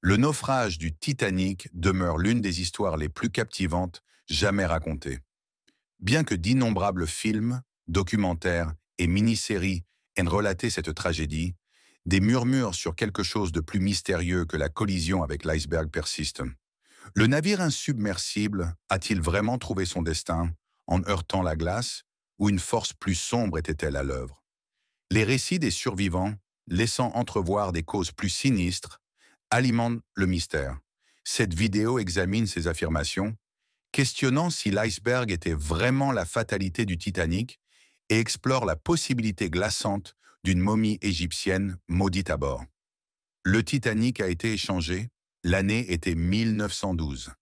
Le naufrage du Titanic demeure l'une des histoires les plus captivantes jamais racontées. Bien que d'innombrables films, documentaires et mini-séries aient relaté cette tragédie, des murmures sur quelque chose de plus mystérieux que la collision avec l'iceberg persistent. Le navire insubmersible a-t-il vraiment trouvé son destin en heurtant la glace ou une force plus sombre était-elle à l'œuvre? Les récits des survivants, laissant entrevoir des causes plus sinistres, alimentent le mystère. Cette vidéo examine ces affirmations, questionnant si l'iceberg était vraiment la fatalité du Titanic et explore la possibilité glaçante d'une momie égyptienne maudite à bord. Le Titanic a été échangé, l'année était 1912.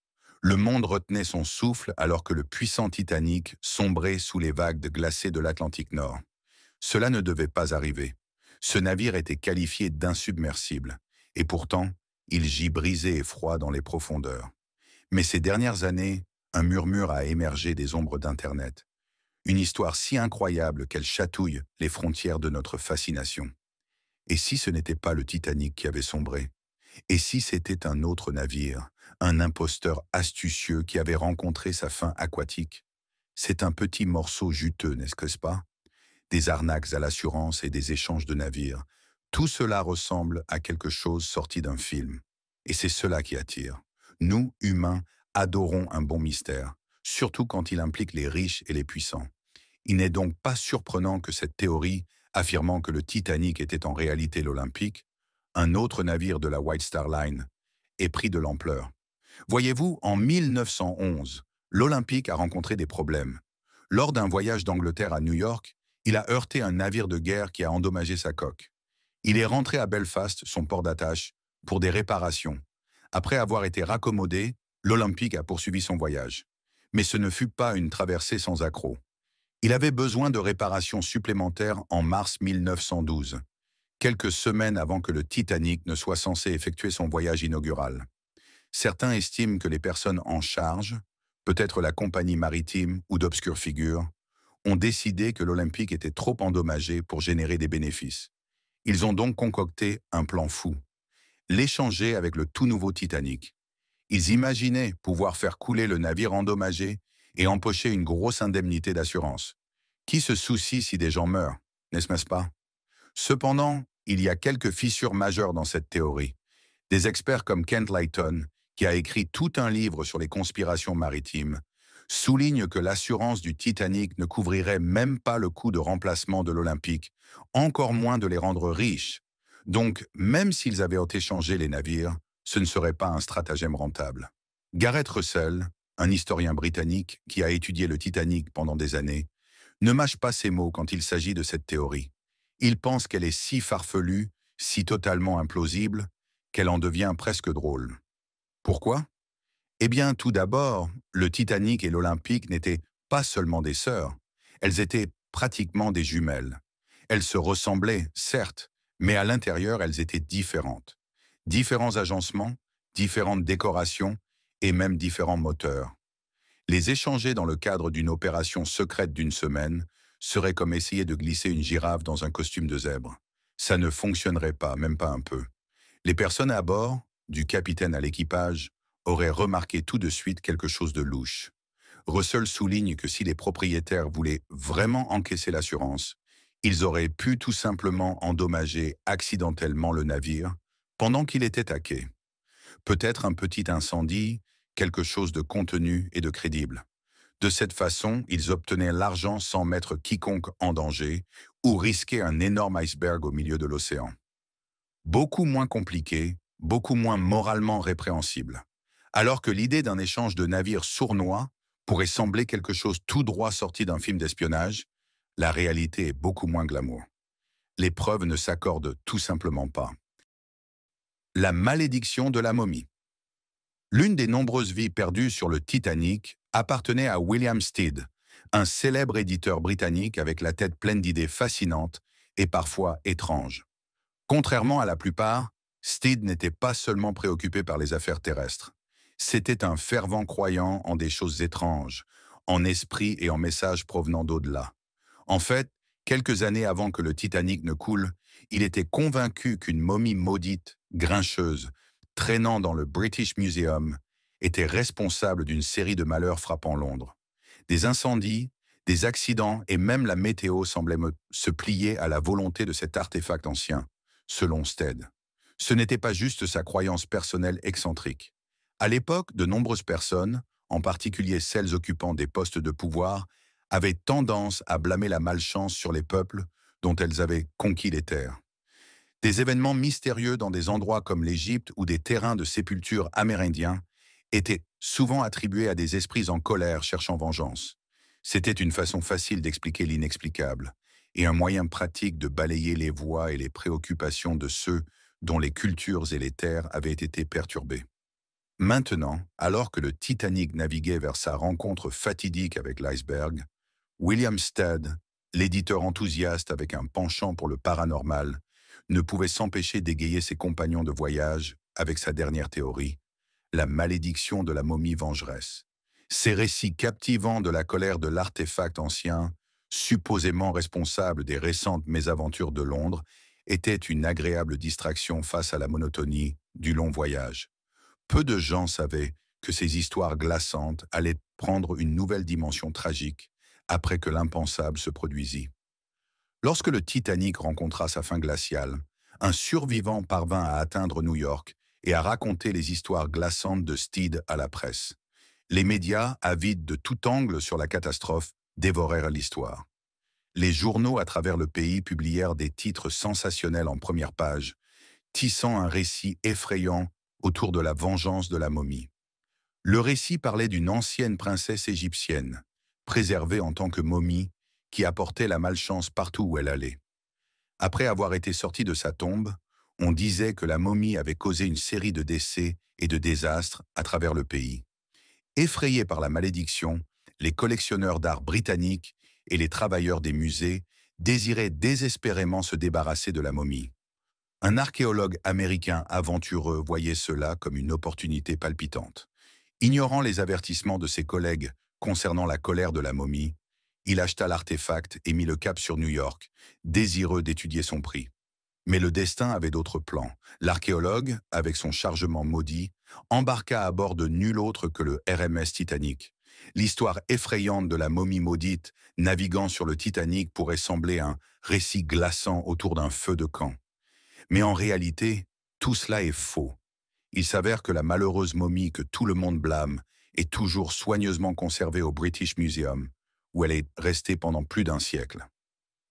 Le monde retenait son souffle alors que le puissant Titanic sombrait sous les vagues glacées de l'Atlantique Nord. Cela ne devait pas arriver. Ce navire était qualifié d'insubmersible, et pourtant, il gît brisé et froid dans les profondeurs. Mais ces dernières années, un murmure a émergé des ombres d'Internet. Une histoire si incroyable qu'elle chatouille les frontières de notre fascination. Et si ce n'était pas le Titanic qui avait sombré? Et si c'était un autre navire, un imposteur astucieux qui avait rencontré sa fin aquatique? C'est un petit morceau juteux, n'est-ce pas? Des arnaques à l'assurance et des échanges de navires. Tout cela ressemble à quelque chose sorti d'un film. Et c'est cela qui attire. Nous, humains, adorons un bon mystère, surtout quand il implique les riches et les puissants. Il n'est donc pas surprenant que cette théorie, affirmant que le Titanic était en réalité l'Olympique, un autre navire de la White Star Line, ait pris de l'ampleur. Voyez-vous, en 1911, l'Olympique a rencontré des problèmes. Lors d'un voyage d'Angleterre à New York, il a heurté un navire de guerre qui a endommagé sa coque. Il est rentré à Belfast, son port d'attache, pour des réparations. Après avoir été raccommodé, l'Olympique a poursuivi son voyage. Mais ce ne fut pas une traversée sans accroc. Il avait besoin de réparations supplémentaires en mars 1912, quelques semaines avant que le Titanic ne soit censé effectuer son voyage inaugural. Certains estiment que les personnes en charge, peut-être la compagnie maritime ou d'obscures figures, ont décidé que l'Olympique était trop endommagé pour générer des bénéfices. Ils ont donc concocté un plan fou, l'échanger avec le tout nouveau Titanic. Ils imaginaient pouvoir faire couler le navire endommagé et empocher une grosse indemnité d'assurance. Qui se soucie si des gens meurent, n'est-ce pas? Cependant, il y a quelques fissures majeures dans cette théorie. Des experts comme Kent Layton, qui a écrit tout un livre sur les conspirations maritimes, soulignent que l'assurance du Titanic ne couvrirait même pas le coût de remplacement de l'Olympique, encore moins de les rendre riches. Donc, même s'ils avaient échangé les navires, ce ne serait pas un stratagème rentable. Gareth Russell, un historien britannique qui a étudié le Titanic pendant des années, ne mâche pas ses mots quand il s'agit de cette théorie. Il pense qu'elle est si farfelue, si totalement implausible, qu'elle en devient presque drôle. Pourquoi? Eh bien, tout d'abord, le Titanic et l'Olympique n'étaient pas seulement des sœurs, elles étaient pratiquement des jumelles. Elles se ressemblaient, certes, mais à l'intérieur, elles étaient différentes. Différents agencements, différentes décorations et même différents moteurs. Les échanger dans le cadre d'une opération secrète d'une semaine serait comme essayer de glisser une girafe dans un costume de zèbre. Ça ne fonctionnerait pas, même pas un peu. Les personnes à bord, du capitaine à l'équipage, auraient remarqué tout de suite quelque chose de louche. Russell souligne que si les propriétaires voulaient vraiment encaisser l'assurance, ils auraient pu tout simplement endommager accidentellement le navire pendant qu'il était à quai. Peut-être un petit incendie, quelque chose de contenu et de crédible. De cette façon, ils obtenaient l'argent sans mettre quiconque en danger ou risquer un énorme iceberg au milieu de l'océan. Beaucoup moins compliqué, beaucoup moins moralement répréhensible. Alors que l'idée d'un échange de navires sournois pourrait sembler quelque chose tout droit sorti d'un film d'espionnage, la réalité est beaucoup moins glamour. Les preuves ne s'accordent tout simplement pas. La malédiction de la momie. L'une des nombreuses vies perdues sur le Titanic appartenait à William Stead, un célèbre éditeur britannique avec la tête pleine d'idées fascinantes et parfois étranges. Contrairement à la plupart, Stead n'était pas seulement préoccupé par les affaires terrestres. C'était un fervent croyant en des choses étranges, en esprits et en messages provenant d'au-delà. En fait, quelques années avant que le Titanic ne coule, il était convaincu qu'une momie maudite, grincheuse, traînant dans le British Museum, était responsable d'une série de malheurs frappant Londres. Des incendies, des accidents et même la météo semblaient se plier à la volonté de cet artefact ancien, selon Stead. Ce n'était pas juste sa croyance personnelle excentrique. À l'époque, de nombreuses personnes, en particulier celles occupant des postes de pouvoir, avaient tendance à blâmer la malchance sur les peuples dont elles avaient conquis les terres. Des événements mystérieux dans des endroits comme l'Égypte ou des terrains de sépulture amérindiens étaient souvent attribués à des esprits en colère cherchant vengeance. C'était une façon facile d'expliquer l'inexplicable et un moyen pratique de balayer les voix et les préoccupations de ceux dont les cultures et les terres avaient été perturbées. Maintenant, alors que le Titanic naviguait vers sa rencontre fatidique avec l'iceberg, William Stead, l'éditeur enthousiaste avec un penchant pour le paranormal, ne pouvait s'empêcher d'égayer ses compagnons de voyage avec sa dernière théorie, la malédiction de la momie vengeresse. Ces récits captivants de la colère de l'artefact ancien, supposément responsable des récentes mésaventures de Londres, étaient une agréable distraction face à la monotonie du long voyage. Peu de gens savaient que ces histoires glaçantes allaient prendre une nouvelle dimension tragique après que l'impensable se produisit. Lorsque le Titanic rencontra sa fin glaciale, un survivant parvint à atteindre New York et à raconter les histoires glaçantes de Stead à la presse. Les médias, avides de tout angle sur la catastrophe, dévorèrent l'histoire. Les journaux à travers le pays publièrent des titres sensationnels en première page, tissant un récit effrayant autour de la vengeance de la momie. Le récit parlait d'une ancienne princesse égyptienne, préservée en tant que momie, qui apportait la malchance partout où elle allait. Après avoir été sortie de sa tombe, on disait que la momie avait causé une série de décès et de désastres à travers le pays. Effrayés par la malédiction, les collectionneurs d'art britanniques et les travailleurs des musées désiraient désespérément se débarrasser de la momie. Un archéologue américain aventureux voyait cela comme une opportunité palpitante. Ignorant les avertissements de ses collègues concernant la colère de la momie, il acheta l'artefact et mit le cap sur New York, désireux d'étudier son prix. Mais le destin avait d'autres plans. L'archéologue, avec son chargement maudit, embarqua à bord de nul autre que le RMS Titanic. L'histoire effrayante de la momie maudite naviguant sur le Titanic pourrait sembler un récit glaçant autour d'un feu de camp. Mais en réalité, tout cela est faux. Il s'avère que la malheureuse momie que tout le monde blâme est toujours soigneusement conservée au British Museum, où elle est restée pendant plus d'un siècle.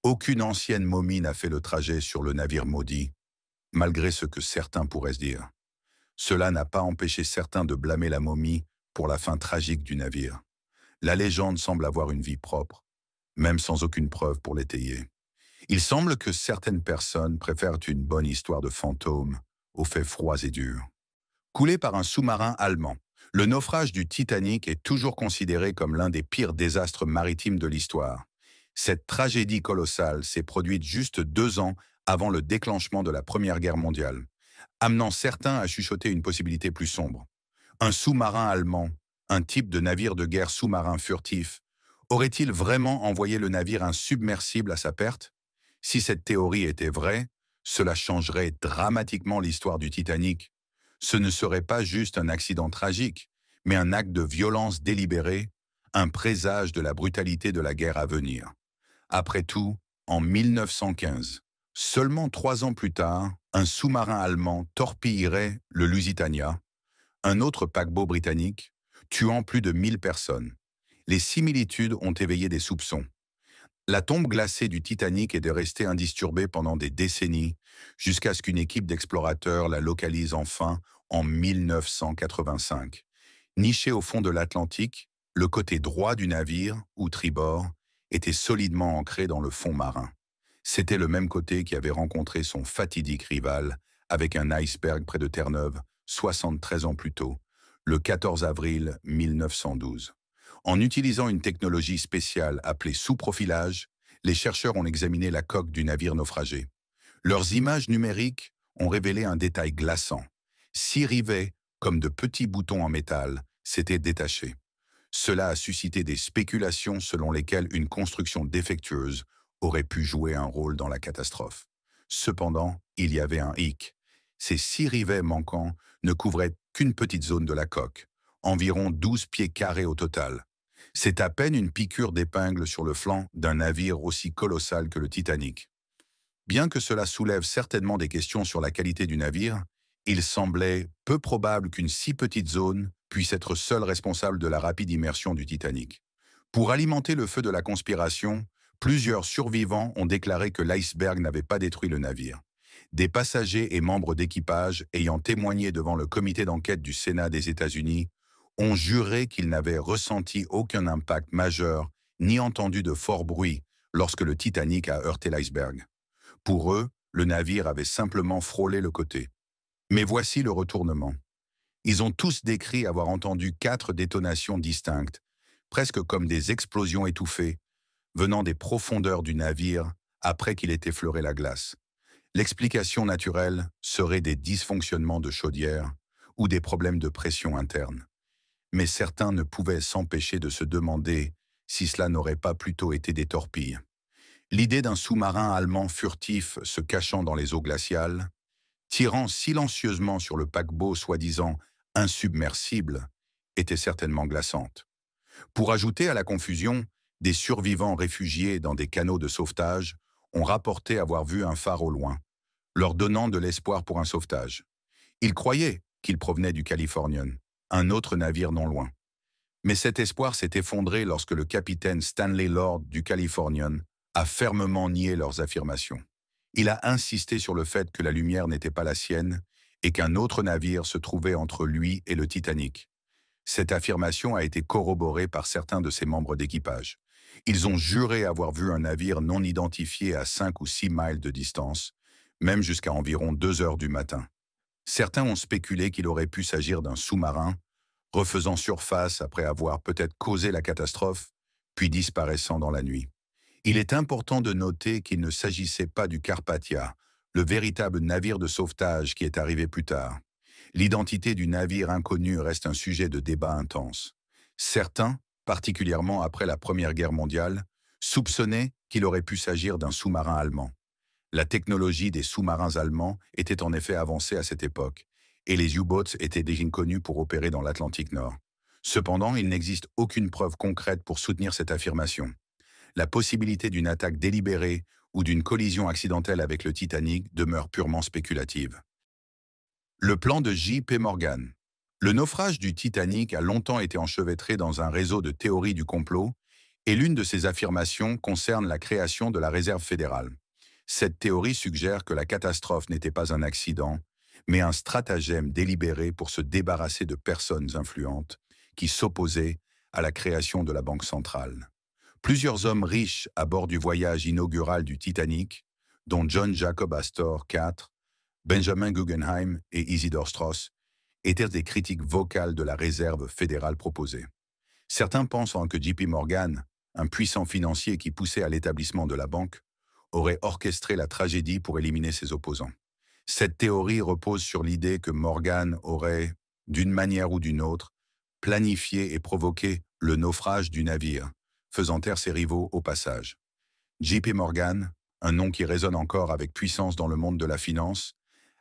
Aucune ancienne momie n'a fait le trajet sur le navire maudit, malgré ce que certains pourraient se dire. Cela n'a pas empêché certains de blâmer la momie pour la fin tragique du navire. La légende semble avoir une vie propre, même sans aucune preuve pour l'étayer. Il semble que certaines personnes préfèrent une bonne histoire de fantôme aux faits froids et durs. Coulé par un sous-marin allemand, le naufrage du Titanic est toujours considéré comme l'un des pires désastres maritimes de l'histoire. Cette tragédie colossale s'est produite juste 2 ans avant le déclenchement de la Première Guerre mondiale, amenant certains à chuchoter une possibilité plus sombre. Un sous-marin allemand, un type de navire de guerre sous-marin furtif, aurait-il vraiment envoyé le navire insubmersible à sa perte? Si cette théorie était vraie, cela changerait dramatiquement l'histoire du Titanic. Ce ne serait pas juste un accident tragique, mais un acte de violence délibérée, un présage de la brutalité de la guerre à venir. Après tout, en 1915, seulement 3 ans plus tard, un sous-marin allemand torpillerait le Lusitania, un autre paquebot britannique, tuant plus de 1000 personnes. Les similitudes ont éveillé des soupçons. La tombe glacée du Titanic est restée indisturbée pendant des décennies, jusqu'à ce qu'une équipe d'explorateurs la localise enfin en 1985. Niché au fond de l'Atlantique, le côté droit du navire, ou tribord, était solidement ancré dans le fond marin. C'était le même côté qui avait rencontré son fatidique rival avec un iceberg près de Terre-Neuve 73 ans plus tôt, le 14 avril 1912. En utilisant une technologie spéciale appelée sous-profilage, les chercheurs ont examiné la coque du navire naufragé. Leurs images numériques ont révélé un détail glaçant. 6 rivets, comme de petits boutons en métal, s'étaient détachés. Cela a suscité des spéculations selon lesquelles une construction défectueuse aurait pu jouer un rôle dans la catastrophe. Cependant, il y avait un hic. Ces 6 rivets manquants ne couvraient qu'une petite zone de la coque, environ 12 pieds carrés au total. C'est à peine une piqûre d'épingle sur le flanc d'un navire aussi colossal que le Titanic. Bien que cela soulève certainement des questions sur la qualité du navire, il semblait peu probable qu'une si petite zone puisse être seule responsable de la rapide immersion du Titanic. Pour alimenter le feu de la conspiration, plusieurs survivants ont déclaré que l'iceberg n'avait pas détruit le navire. Des passagers et membres d'équipage ayant témoigné devant le comité d'enquête du Sénat des États-Unis ont juré qu'ils n'avaient ressenti aucun impact majeur ni entendu de fort bruit lorsque le Titanic a heurté l'iceberg. Pour eux, le navire avait simplement frôlé le côté. Mais voici le retournement. Ils ont tous décrit avoir entendu 4 détonations distinctes, presque comme des explosions étouffées, venant des profondeurs du navire après qu'il ait effleuré la glace. L'explication naturelle serait des dysfonctionnements de chaudière ou des problèmes de pression interne. Mais certains ne pouvaient s'empêcher de se demander si cela n'aurait pas plutôt été des torpilles. L'idée d'un sous-marin allemand furtif se cachant dans les eaux glaciales, tirant silencieusement sur le paquebot soi-disant insubmersible, était certainement glaçante. Pour ajouter à la confusion, des survivants réfugiés dans des canaux de sauvetage ont rapporté avoir vu un phare au loin, leur donnant de l'espoir pour un sauvetage. Ils croyaient qu'il provenait du Californian, un autre navire non loin. Mais cet espoir s'est effondré lorsque le capitaine Stanley Lord du Californian a fermement nié leurs affirmations. Il a insisté sur le fait que la lumière n'était pas la sienne et qu'un autre navire se trouvait entre lui et le Titanic. Cette affirmation a été corroborée par certains de ses membres d'équipage. Ils ont juré avoir vu un navire non identifié à 5 ou 6 miles de distance, même jusqu'à environ 2 heures du matin. Certains ont spéculé qu'il aurait pu s'agir d'un sous-marin, refaisant surface après avoir peut-être causé la catastrophe, puis disparaissant dans la nuit. Il est important de noter qu'il ne s'agissait pas du Carpathia, le véritable navire de sauvetage qui est arrivé plus tard. L'identité du navire inconnu reste un sujet de débat intense. Certains, particulièrement après la Première Guerre mondiale, soupçonnaient qu'il aurait pu s'agir d'un sous-marin allemand. La technologie des sous-marins allemands était en effet avancée à cette époque, et les U-boats étaient déjà connus pour opérer dans l'Atlantique Nord. Cependant, il n'existe aucune preuve concrète pour soutenir cette affirmation. La possibilité d'une attaque délibérée ou d'une collision accidentelle avec le Titanic demeure purement spéculative. Le plan de J.P. Morgan. Le naufrage du Titanic a longtemps été enchevêtré dans un réseau de théories du complot, et l'une de ces affirmations concerne la création de la Réserve fédérale. Cette théorie suggère que la catastrophe n'était pas un accident, mais un stratagème délibéré pour se débarrasser de personnes influentes qui s'opposaient à la création de la Banque centrale. Plusieurs hommes riches à bord du voyage inaugural du Titanic, dont John Jacob Astor IV, Benjamin Guggenheim et Isidore Straus, étaient des critiques vocales de la réserve fédérale proposée. Certains pensent que JP Morgan, un puissant financier qui poussait à l'établissement de la banque, aurait orchestré la tragédie pour éliminer ses opposants. Cette théorie repose sur l'idée que Morgan aurait, d'une manière ou d'une autre, planifié et provoqué le naufrage du navire, faisant taire ses rivaux au passage. JP Morgan, un nom qui résonne encore avec puissance dans le monde de la finance,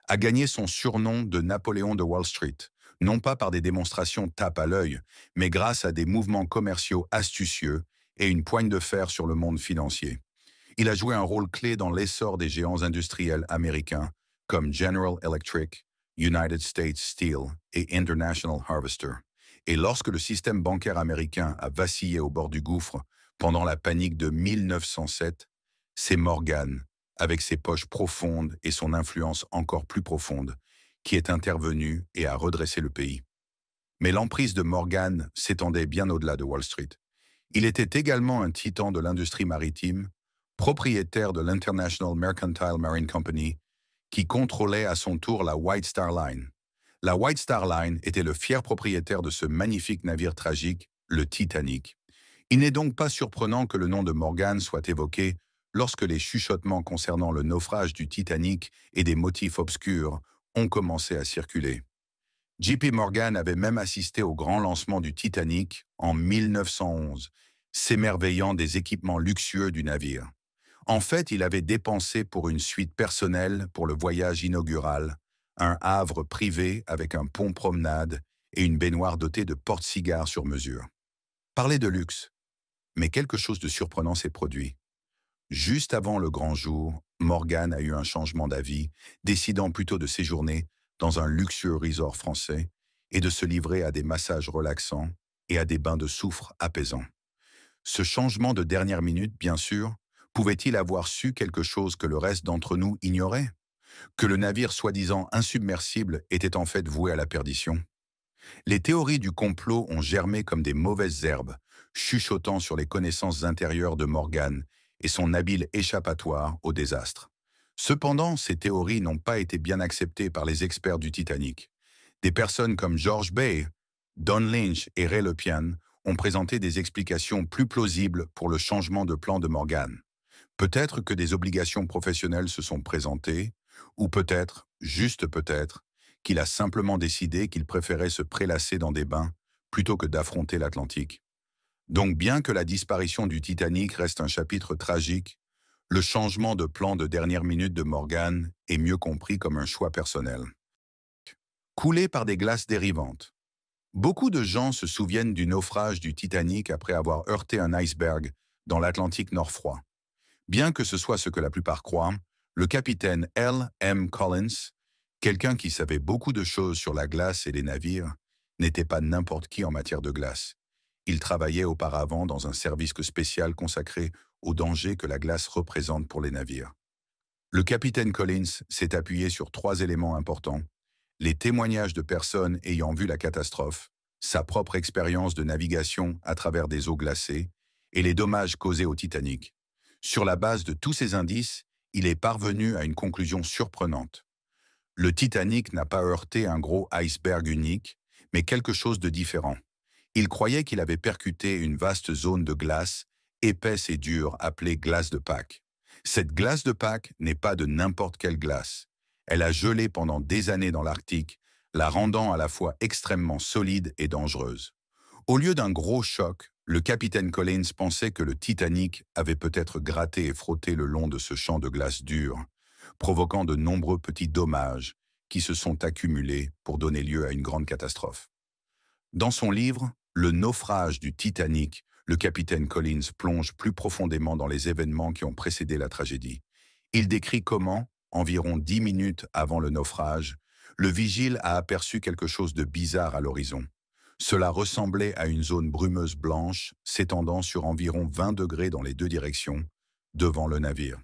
a gagné son surnom de Napoléon de Wall Street, non pas par des démonstrations tape à l'œil, mais grâce à des mouvements commerciaux astucieux et une poigne de fer sur le monde financier. Il a joué un rôle clé dans l'essor des géants industriels américains comme General Electric, United States Steel et International Harvester. Et lorsque le système bancaire américain a vacillé au bord du gouffre pendant la panique de 1907, c'est Morgan, avec ses poches profondes et son influence encore plus profonde, qui est intervenu et a redressé le pays. Mais l'emprise de Morgan s'étendait bien au-delà de Wall Street. Il était également un titan de l'industrie maritime, propriétaire de l'International Mercantile Marine Company, qui contrôlait à son tour la White Star Line. La White Star Line était le fier propriétaire de ce magnifique navire tragique, le Titanic. Il n'est donc pas surprenant que le nom de Morgan soit évoqué lorsque les chuchotements concernant le naufrage du Titanic et des motifs obscurs ont commencé à circuler. JP Morgan avait même assisté au grand lancement du Titanic en 1911, s'émerveillant des équipements luxueux du navire. En fait, il avait dépensé pour une suite personnelle pour le voyage inaugural un havre privé avec un pont promenade et une baignoire dotée de porte-cigares sur mesure. Parlez de luxe, mais quelque chose de surprenant s'est produit. Juste avant le grand jour, Morgan a eu un changement d'avis, décidant plutôt de séjourner dans un luxueux resort français et de se livrer à des massages relaxants et à des bains de soufre apaisants. Ce changement de dernière minute, bien sûr, pouvait-il avoir su quelque chose que le reste d'entre nous ignorait? Que le navire soi-disant insubmersible était en fait voué à la perdition? Les théories du complot ont germé comme des mauvaises herbes, chuchotant sur les connaissances intérieures de Morgan et son habile échappatoire au désastre. Cependant, ces théories n'ont pas été bien acceptées par les experts du Titanic. Des personnes comme George Bay, Don Lynch et Ray Lepian ont présenté des explications plus plausibles pour le changement de plan de Morgan. Peut-être que des obligations professionnelles se sont présentées, ou peut-être, juste peut-être, qu'il a simplement décidé qu'il préférait se prélasser dans des bains plutôt que d'affronter l'Atlantique. Donc bien que la disparition du Titanic reste un chapitre tragique, le changement de plan de dernière minute de Morgan est mieux compris comme un choix personnel. Coulé par des glaces dérivantes. Beaucoup de gens se souviennent du naufrage du Titanic après avoir heurté un iceberg dans l'Atlantique Nord froid. Bien que ce soit ce que la plupart croient, le capitaine L. M. Collins, quelqu'un qui savait beaucoup de choses sur la glace et les navires, n'était pas n'importe qui en matière de glace. Il travaillait auparavant dans un service spécial consacré aux dangers que la glace représente pour les navires. Le capitaine Collins s'est appuyé sur 3 éléments importants: les témoignages de personnes ayant vu la catastrophe, sa propre expérience de navigation à travers des eaux glacées et les dommages causés au Titanic. Sur la base de tous ces indices, il est parvenu à une conclusion surprenante. Le Titanic n'a pas heurté un gros iceberg unique, mais quelque chose de différent. Il croyait qu'il avait percuté une vaste zone de glace, épaisse et dure, appelée glace de Pâques. Cette glace de Pâques n'est pas de n'importe quelle glace. Elle a gelé pendant des années dans l'Arctique, la rendant à la fois extrêmement solide et dangereuse. Au lieu d'un gros choc, le capitaine Collins pensait que le Titanic avait peut-être gratté et frotté le long de ce champ de glace dure, provoquant de nombreux petits dommages qui se sont accumulés pour donner lieu à une grande catastrophe. Dans son livre « Le naufrage du Titanic », le capitaine Collins plonge plus profondément dans les événements qui ont précédé la tragédie. Il décrit comment, environ 10 minutes avant le naufrage, le vigile a aperçu quelque chose de bizarre à l'horizon. Cela ressemblait à une zone brumeuse blanche s'étendant sur environ 20 degrés dans les 2 directions, devant le navire.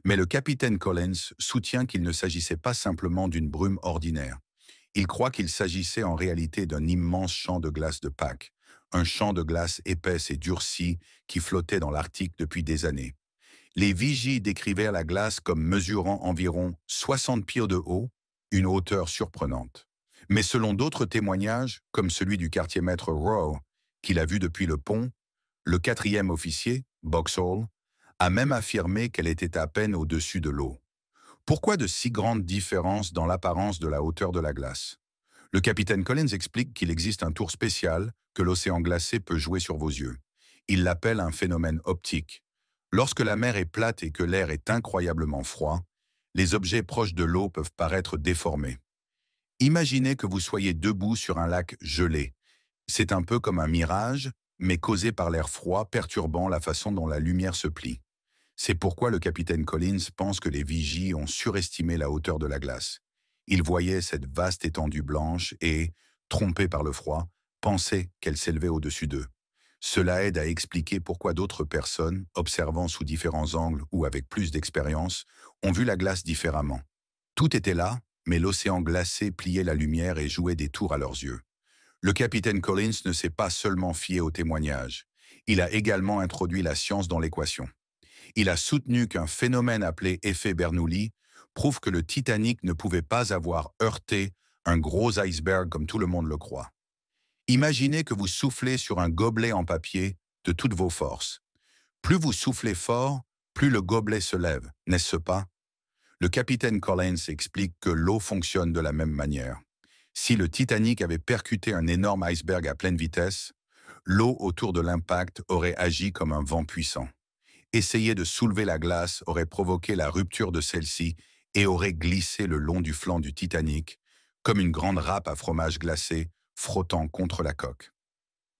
Mais le capitaine Collins soutient qu'il ne s'agissait pas simplement d'une brume ordinaire. Il croit qu'il s'agissait en réalité d'un immense champ de glace de Pâques, un champ de glace épaisse et durcie qui flottait dans l'Arctique depuis des années. Les vigies décrivaient la glace comme mesurant environ 60 pieds de haut, une hauteur surprenante. Mais selon d'autres témoignages, comme celui du quartier-maître Rowe, qu'il a vu depuis le pont, le 4e officier, Boxall, a même affirmé qu'elle était à peine au-dessus de l'eau. Pourquoi de si grandes différences dans l'apparence de la hauteur de la glace? Le capitaine Collins explique qu'il existe un tour spécial que l'océan glacé peut jouer sur vos yeux. Il l'appelle un phénomène optique. Lorsque la mer est plate et que l'air est incroyablement froid, les objets proches de l'eau peuvent paraître déformés. Imaginez que vous soyez debout sur un lac gelé. C'est un peu comme un mirage, mais causé par l'air froid perturbant la façon dont la lumière se plie. C'est pourquoi le capitaine Collins pense que les vigies ont surestimé la hauteur de la glace. Ils voyaient cette vaste étendue blanche et, trompés par le froid, pensaient qu'elle s'élevait au-dessus d'eux. Cela aide à expliquer pourquoi d'autres personnes, observant sous différents angles ou avec plus d'expérience, ont vu la glace différemment. Tout était là, mais l'océan glacé pliait la lumière et jouait des tours à leurs yeux. Le capitaine Collins ne s'est pas seulement fié aux témoignages. Il a également introduit la science dans l'équation. Il a soutenu qu'un phénomène appelé effet Bernoulli prouve que le Titanic ne pouvait pas avoir heurté un gros iceberg comme tout le monde le croit. Imaginez que vous soufflez sur un gobelet en papier de toutes vos forces. Plus vous soufflez fort, plus le gobelet se lève, n'est-ce pas? Le capitaine Collins explique que l'eau fonctionne de la même manière. Si le Titanic avait percuté un énorme iceberg à pleine vitesse, l'eau autour de l'impact aurait agi comme un vent puissant. Essayer de soulever la glace aurait provoqué la rupture de celle-ci et aurait glissé le long du flanc du Titanic, comme une grande râpe à fromage glacé frottant contre la coque.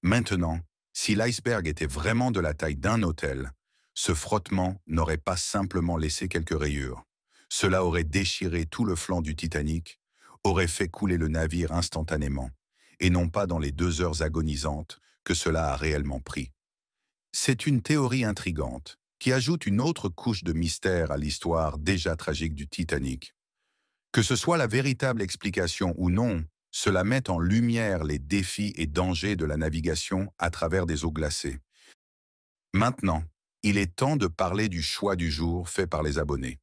Maintenant, si l'iceberg était vraiment de la taille d'un hôtel, ce frottement n'aurait pas simplement laissé quelques rayures. Cela aurait déchiré tout le flanc du Titanic, aurait fait couler le navire instantanément, et non pas dans les 2 heures agonisantes que cela a réellement pris. C'est une théorie intrigante, qui ajoute une autre couche de mystère à l'histoire déjà tragique du Titanic. Que ce soit la véritable explication ou non, cela met en lumière les défis et dangers de la navigation à travers des eaux glacées. Maintenant, il est temps de parler du choix du jour fait par les abonnés.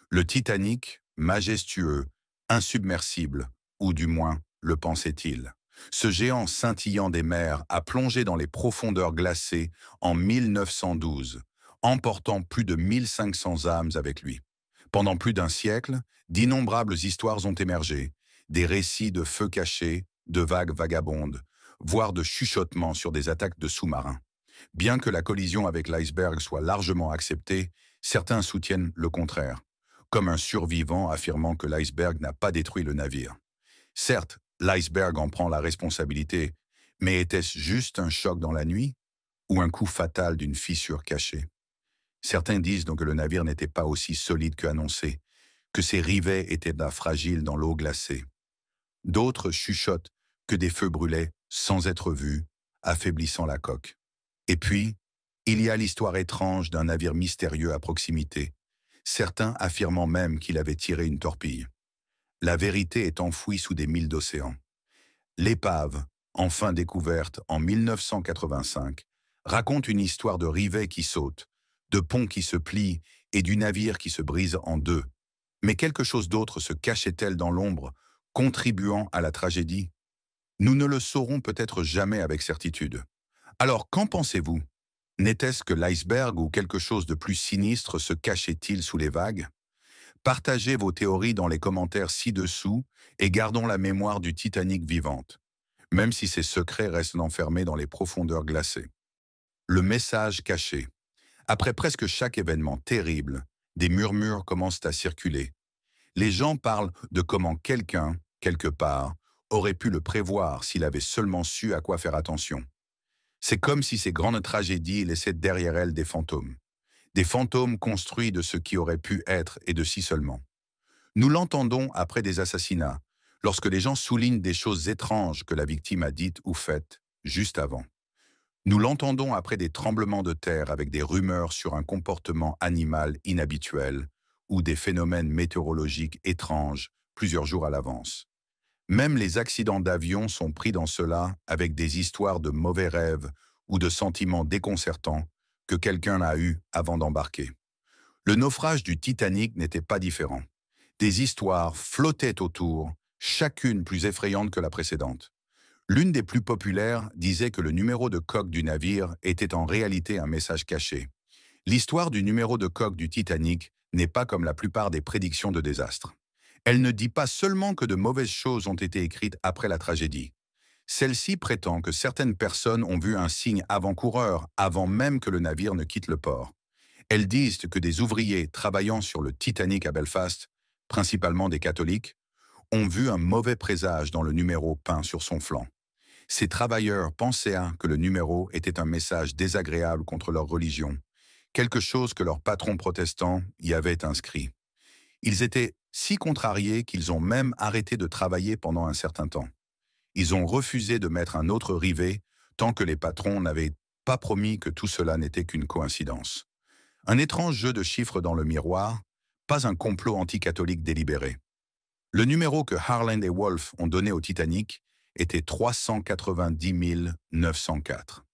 Le Titanic, majestueux, insubmersible, ou du moins le pensait-il. Ce géant scintillant des mers a plongé dans les profondeurs glacées en 1912, emportant plus de 1500 âmes avec lui. Pendant plus d'un siècle, d'innombrables histoires ont émergé, des récits de feux cachés, de vagues vagabondes, voire de chuchotements sur des attaques de sous-marins. Bien que la collision avec l'iceberg soit largement acceptée, certains soutiennent le contraire, comme un survivant affirmant que l'iceberg n'a pas détruit le navire. Certes, l'iceberg en prend la responsabilité, mais était-ce juste un choc dans la nuit ou un coup fatal d'une fissure cachée? Certains disent donc que le navire n'était pas aussi solide qu'annoncé, que ses rivets étaient fragiles dans l'eau glacée. D'autres chuchotent que des feux brûlaient sans être vus, affaiblissant la coque. Et puis, il y a l'histoire étrange d'un navire mystérieux à proximité, certains affirmant même qu'il avait tiré une torpille. La vérité est enfouie sous des milles d'océan. L'épave, enfin découverte en 1985, raconte une histoire de rivets qui sautent, de ponts qui se plient et du navire qui se brise en deux. Mais quelque chose d'autre se cachait-elle dans l'ombre, contribuant à la tragédie? Nous ne le saurons peut-être jamais avec certitude. Alors, qu'en pensez-vous? N'était-ce que l'iceberg ou quelque chose de plus sinistre se cachait-il sous les vagues? Partagez vos théories dans les commentaires ci-dessous et gardons la mémoire du Titanic vivante, même si ses secrets restent enfermés dans les profondeurs glacées. Le message caché. Après presque chaque événement terrible, des murmures commencent à circuler. Les gens parlent de comment quelqu'un, quelque part, aurait pu le prévoir s'il avait seulement su à quoi faire attention. C'est comme si ces grandes tragédies laissaient derrière elles des fantômes. Des fantômes construits de ce qui aurait pu être et de si seulement. Nous l'entendons après des assassinats, lorsque les gens soulignent des choses étranges que la victime a dites ou faites juste avant. Nous l'entendons après des tremblements de terre avec des rumeurs sur un comportement animal inhabituel ou des phénomènes météorologiques étranges plusieurs jours à l'avance. Même les accidents d'avion sont pris dans cela avec des histoires de mauvais rêves ou de sentiments déconcertants que quelqu'un a eus avant d'embarquer. Le naufrage du Titanic n'était pas différent. Des histoires flottaient autour, chacune plus effrayante que la précédente. L'une des plus populaires disait que le numéro de coque du navire était en réalité un message caché. L'histoire du numéro de coque du Titanic n'est pas comme la plupart des prédictions de désastre. Elle ne dit pas seulement que de mauvaises choses ont été écrites après la tragédie. Celle-ci prétend que certaines personnes ont vu un signe avant-coureur avant même que le navire ne quitte le port. Elles disent que des ouvriers travaillant sur le Titanic à Belfast, principalement des catholiques, ont vu un mauvais présage dans le numéro peint sur son flanc. Ces travailleurs pensaient que le numéro était un message désagréable contre leur religion, quelque chose que leur patron protestant y avait inscrit. Ils étaient si contrariés qu'ils ont même arrêté de travailler pendant un certain temps. Ils ont refusé de mettre un autre rivet tant que les patrons n'avaient pas promis que tout cela n'était qu'une coïncidence. Un étrange jeu de chiffres dans le miroir, pas un complot anticatholique délibéré. Le numéro que Harland et Wolff ont donné au Titanic était 390 904.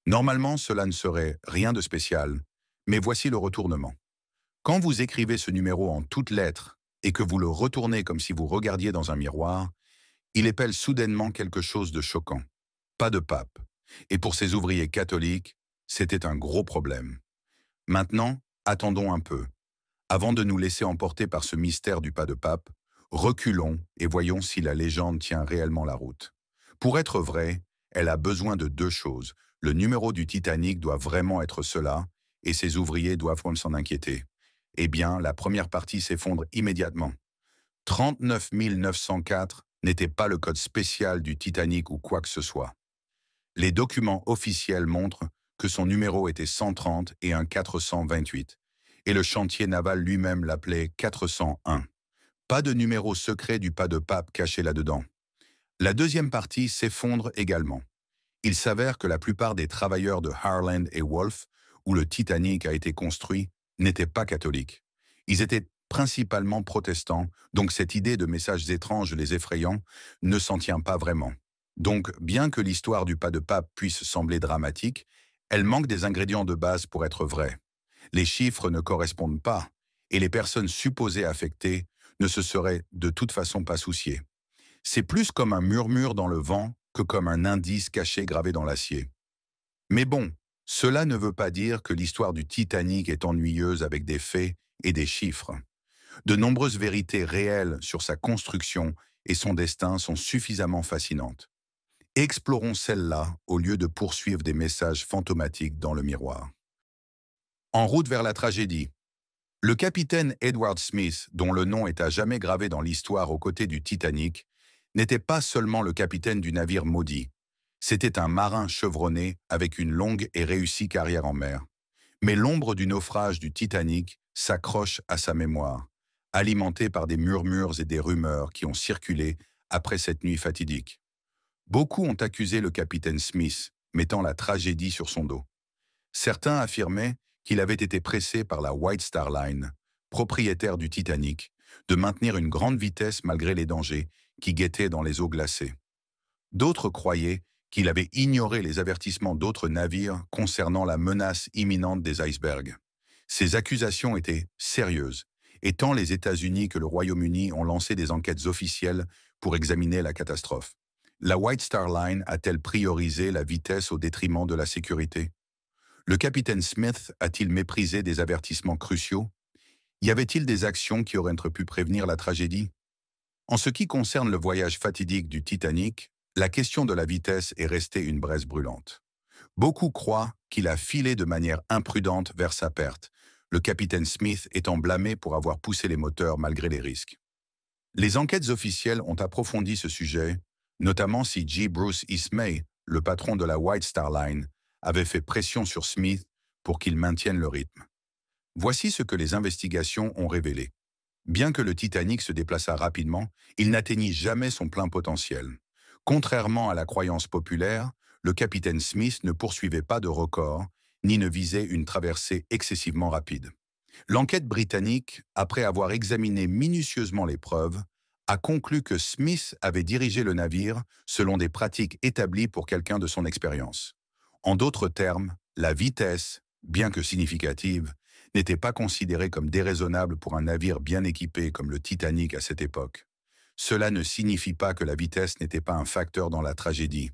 Normalement, cela ne serait rien de spécial, mais voici le retournement. Quand vous écrivez ce numéro en toutes lettres et que vous le retournez comme si vous regardiez dans un miroir, il épelle soudainement quelque chose de choquant. Pas de pape. Et pour ces ouvriers catholiques, c'était un gros problème. Maintenant, attendons un peu. Avant de nous laisser emporter par ce mystère du pas de pape, reculons et voyons si la légende tient réellement la route. Pour être vraie, elle a besoin de deux choses. Le numéro du Titanic doit vraiment être cela, et ses ouvriers doivent s'en inquiéter. Eh bien, la première partie s'effondre immédiatement. 39 904 n'était pas le code spécial du Titanic ou quoi que ce soit. Les documents officiels montrent que son numéro était 130 et un 428, et le chantier naval lui-même l'appelait 401. Pas de numéro secret du pas de pape caché là-dedans. La deuxième partie s'effondre également. Il s'avère que la plupart des travailleurs de Harland et Wolff, où le Titanic a été construit, n'étaient pas catholiques. Ils étaient principalement protestants, donc cette idée de messages étranges les effrayant ne s'en tient pas vraiment. Donc, bien que l'histoire du pas de pape puisse sembler dramatique, elle manque des ingrédients de base pour être vraie. Les chiffres ne correspondent pas, et les personnes supposées affectées ne se seraient de toute façon pas souciées. C'est plus comme un murmure dans le vent que comme un indice caché gravé dans l'acier. Mais bon, cela ne veut pas dire que l'histoire du Titanic est ennuyeuse avec des faits et des chiffres. De nombreuses vérités réelles sur sa construction et son destin sont suffisamment fascinantes. Explorons celles-là au lieu de poursuivre des messages fantomatiques dans le miroir. En route vers la tragédie. Le capitaine Edward Smith, dont le nom est à jamais gravé dans l'histoire aux côtés du Titanic, n'était pas seulement le capitaine du navire maudit. C'était un marin chevronné avec une longue et réussie carrière en mer. Mais l'ombre du naufrage du Titanic s'accroche à sa mémoire, alimentée par des murmures et des rumeurs qui ont circulé après cette nuit fatidique. Beaucoup ont accusé le capitaine Smith, mettant la tragédie sur son dos. Certains affirmaient qu'il avait été pressé par la White Star Line, propriétaire du Titanic, de maintenir une grande vitesse malgré les dangers qui guettaient dans les eaux glacées. D'autres croyaient qu'il avait ignoré les avertissements d'autres navires concernant la menace imminente des icebergs. Ces accusations étaient sérieuses, et tant les États-Unis que le Royaume-Uni ont lancé des enquêtes officielles pour examiner la catastrophe. La White Star Line a-t-elle priorisé la vitesse au détriment de la sécurité? Le capitaine Smith a-t-il méprisé des avertissements cruciaux? Y avait-il des actions qui auraient pu prévenir la tragédie? En ce qui concerne le voyage fatidique du Titanic, la question de la vitesse est restée une braise brûlante. Beaucoup croient qu'il a filé de manière imprudente vers sa perte, le capitaine Smith étant blâmé pour avoir poussé les moteurs malgré les risques. Les enquêtes officielles ont approfondi ce sujet, notamment si J. Bruce Ismay, le patron de la White Star Line, avait fait pression sur Smith pour qu'il maintienne le rythme. Voici ce que les investigations ont révélé. Bien que le Titanic se déplaçât rapidement, il n'atteignit jamais son plein potentiel. Contrairement à la croyance populaire, le capitaine Smith ne poursuivait pas de record, ni ne visait une traversée excessivement rapide. L'enquête britannique, après avoir examiné minutieusement les preuves, a conclu que Smith avait dirigé le navire selon des pratiques établies pour quelqu'un de son expérience. En d'autres termes, la vitesse, bien que significative, n'était pas considérée comme déraisonnable pour un navire bien équipé comme le Titanic à cette époque. Cela ne signifie pas que la vitesse n'était pas un facteur dans la tragédie.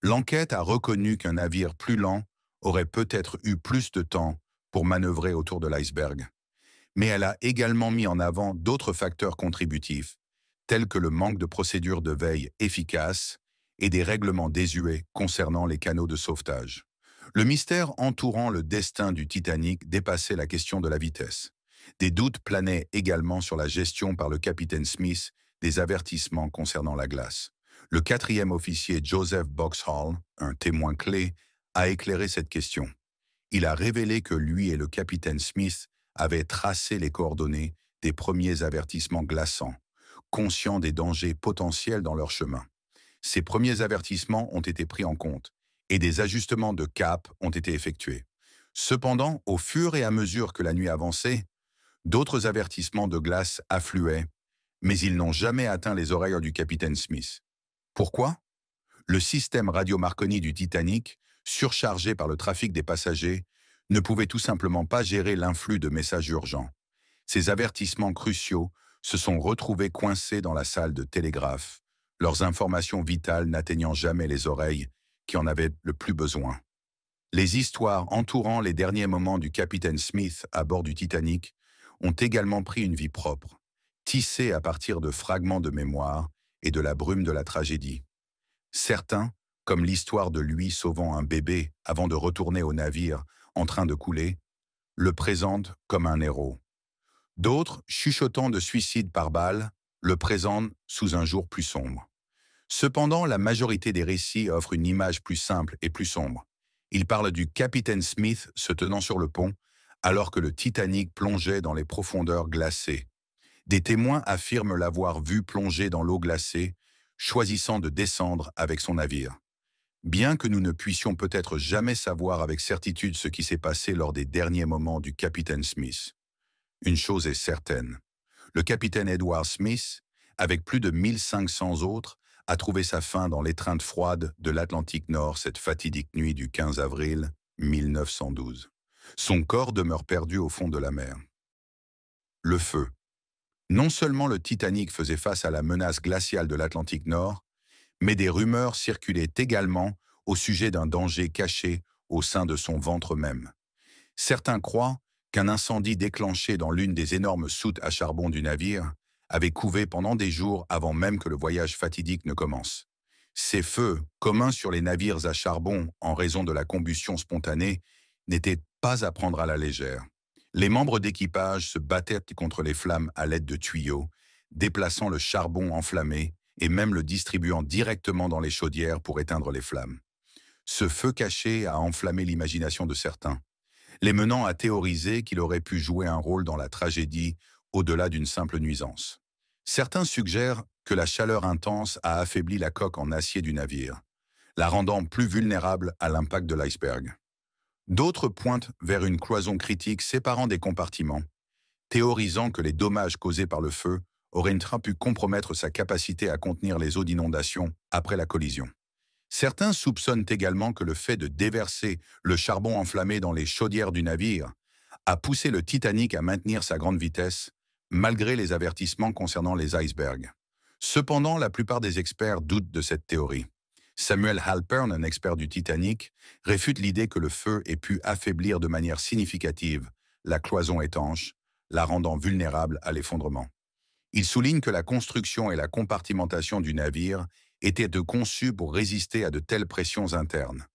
L'enquête a reconnu qu'un navire plus lent aurait peut-être eu plus de temps pour manœuvrer autour de l'iceberg. Mais elle a également mis en avant d'autres facteurs contributifs, tels que le manque de procédures de veille efficaces et des règlements désuets concernant les canaux de sauvetage. Le mystère entourant le destin du Titanic dépassait la question de la vitesse. Des doutes planaient également sur la gestion par le capitaine Smith des avertissements concernant la glace. Le quatrième officier Joseph Boxhall, un témoin clé, a éclairé cette question. Il a révélé que lui et le capitaine Smith avaient tracé les coordonnées des premiers avertissements glaçants, conscients des dangers potentiels dans leur chemin. Ces premiers avertissements ont été pris en compte, et des ajustements de cap ont été effectués. Cependant, au fur et à mesure que la nuit avançait, d'autres avertissements de glace affluaient, mais ils n'ont jamais atteint les oreilles du capitaine Smith. Pourquoi? Le système radio Marconi du Titanic, surchargé par le trafic des passagers, ne pouvait tout simplement pas gérer l'influx de messages urgents. Ces avertissements cruciaux se sont retrouvés coincés dans la salle de télégraphe, leurs informations vitales n'atteignant jamais les oreilles qui en avaient le plus besoin. Les histoires entourant les derniers moments du capitaine Smith à bord du Titanic ont également pris une vie propre, tissées à partir de fragments de mémoire et de la brume de la tragédie. Certains, comme l'histoire de lui sauvant un bébé avant de retourner au navire en train de couler, le présentent comme un héros. D'autres, chuchotant de suicide par balle, le présent sous un jour plus sombre. Cependant, la majorité des récits offrent une image plus simple et plus sombre. Ils parlent du capitaine Smith se tenant sur le pont, alors que le Titanic plongeait dans les profondeurs glacées. Des témoins affirment l'avoir vu plonger dans l'eau glacée, choisissant de descendre avec son navire. Bien que nous ne puissions peut-être jamais savoir avec certitude ce qui s'est passé lors des derniers moments du capitaine Smith, une chose est certaine. Le capitaine Edward Smith, avec plus de 1500 autres, a trouvé sa fin dans l'étreinte froide de l'Atlantique Nord cette fatidique nuit du 15 avril 1912. Son corps demeure perdu au fond de la mer. Le feu. Non seulement le Titanic faisait face à la menace glaciale de l'Atlantique Nord, mais des rumeurs circulaient également au sujet d'un danger caché au sein de son ventre même. Certains croient qu'un incendie déclenché dans l'une des énormes soutes à charbon du navire avait couvé pendant des jours avant même que le voyage fatidique ne commence. Ces feux, communs sur les navires à charbon en raison de la combustion spontanée, n'étaient pas à prendre à la légère. Les membres d'équipage se battaient contre les flammes à l'aide de tuyaux, déplaçant le charbon enflammé et même le distribuant directement dans les chaudières pour éteindre les flammes. Ce feu caché a enflammé l'imagination de certains, les menant à théoriser qu'il aurait pu jouer un rôle dans la tragédie au-delà d'une simple nuisance. Certains suggèrent que la chaleur intense a affaibli la coque en acier du navire, la rendant plus vulnérable à l'impact de l'iceberg. D'autres pointent vers une cloison critique séparant des compartiments, théorisant que les dommages causés par le feu auraient pu compromettre sa capacité à contenir les eaux d'inondation après la collision. Certains soupçonnent également que le fait de déverser le charbon enflammé dans les chaudières du navire a poussé le Titanic à maintenir sa grande vitesse, malgré les avertissements concernant les icebergs. Cependant, la plupart des experts doutent de cette théorie. Samuel Halpern, un expert du Titanic, réfute l'idée que le feu ait pu affaiblir de manière significative la cloison étanche, la rendant vulnérable à l'effondrement. Il souligne que la construction et la compartimentation du navire étaient conçues pour résister à de telles pressions internes.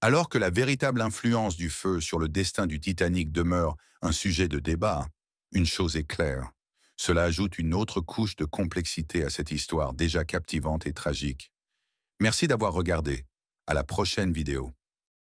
Alors que la véritable influence du feu sur le destin du Titanic demeure un sujet de débat, une chose est claire. Cela ajoute une autre couche de complexité à cette histoire déjà captivante et tragique. Merci d'avoir regardé. À la prochaine vidéo.